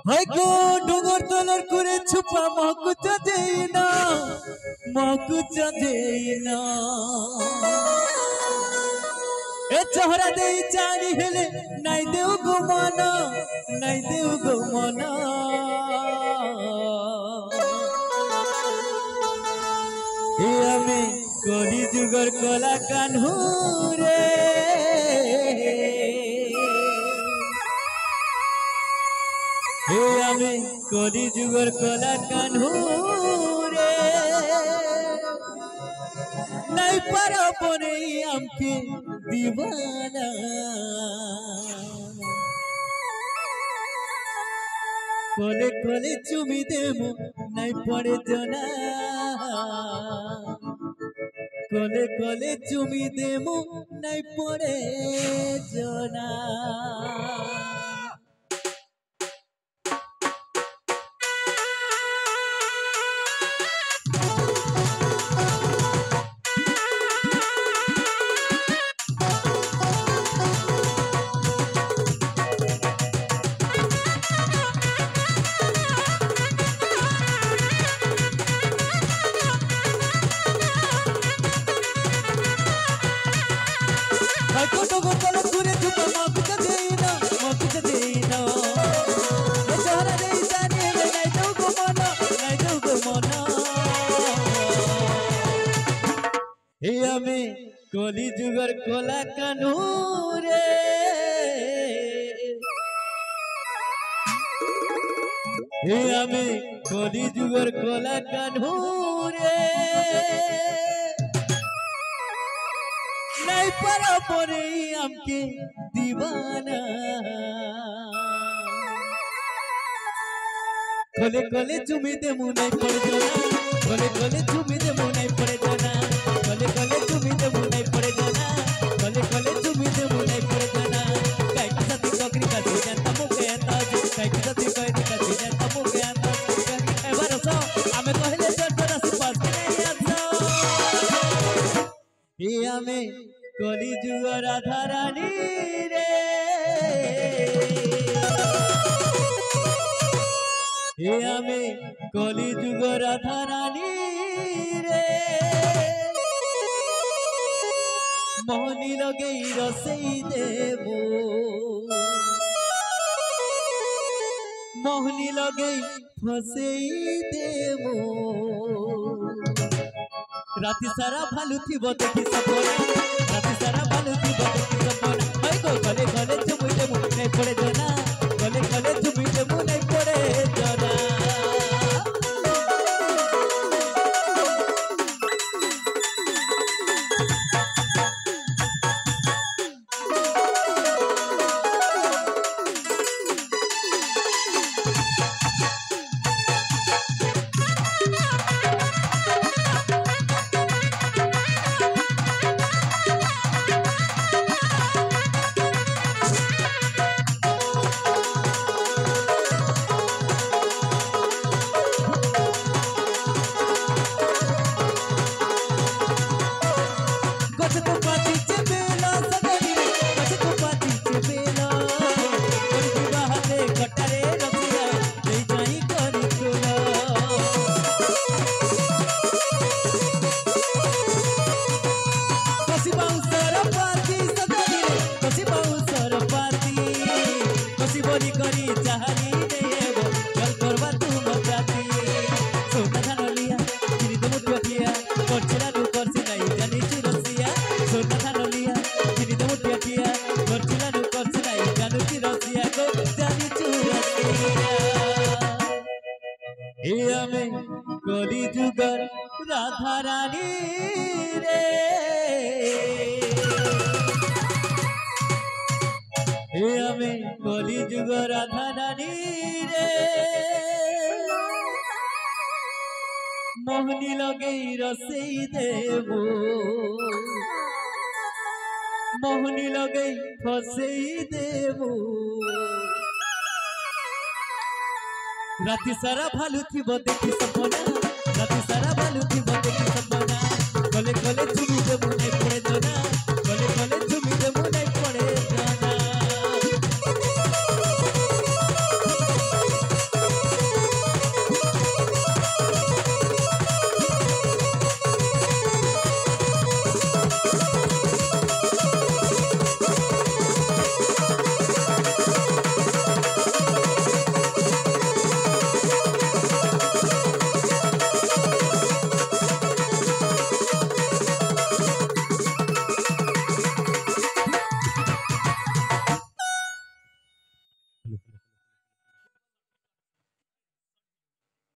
হয়তো ডুঙর তলর করে ছুপা মকুচা দেই না মকুচা দেই না এ চহরা দেই চারি হেলে নাই দেও গো মনা নাই দেও গো মনা এ আমি কলি যুগর কলা কানহু রে हे हमें कली जुगर कला कान्हू रे नहीं पारा बने हमके दीवाना कोले कोले चुमी देमु नहीं पड़े जना कोले कोले चुमी देमु नहीं पड़े जना कली जुगर कोला कानू रे हे हमें कली जुगर कोला कानू रे नहीं पारा परे हमके दीवाना कोले कोले चुमी दे मुँह नहीं पड़ जाना कोले कोले चुमी दे मुँह नहीं पड़ जाना कोले कोले चुमी दे मुँह नहीं पड़ जाना कोले कोले चुमी दे मुँह नहीं पड़ जाना काई की साथी कोकरी का सीना तमु के अंदाज काई की साथी कोकरी का सीना तमु के अंदाज एबार सो हमें कहले जटरा सुपास नहीं आसो ये हमें कली जुग राधा रानी रे हे हमें कली जुग राधा रानी रे मोहनी लगे रसई देवो मोहनी लगे फसई देवो राति सारा भालू थी देखी सपना राति सारा भालू थी देखी सपना हाय गो गले गले चुमी दे मुँह नहीं पड़े जना गले गले चुमी दे मुँह नहीं पड़े जना कली जुगर राधा रानी रे हे हमें कली जुगर राधा रानी रे मोहनी लगे रसई देवो मोहनी लगे फसई देवो राति सारा भालू थी देखी सपना राति सारा भालू थी देखी सपना कोले कोले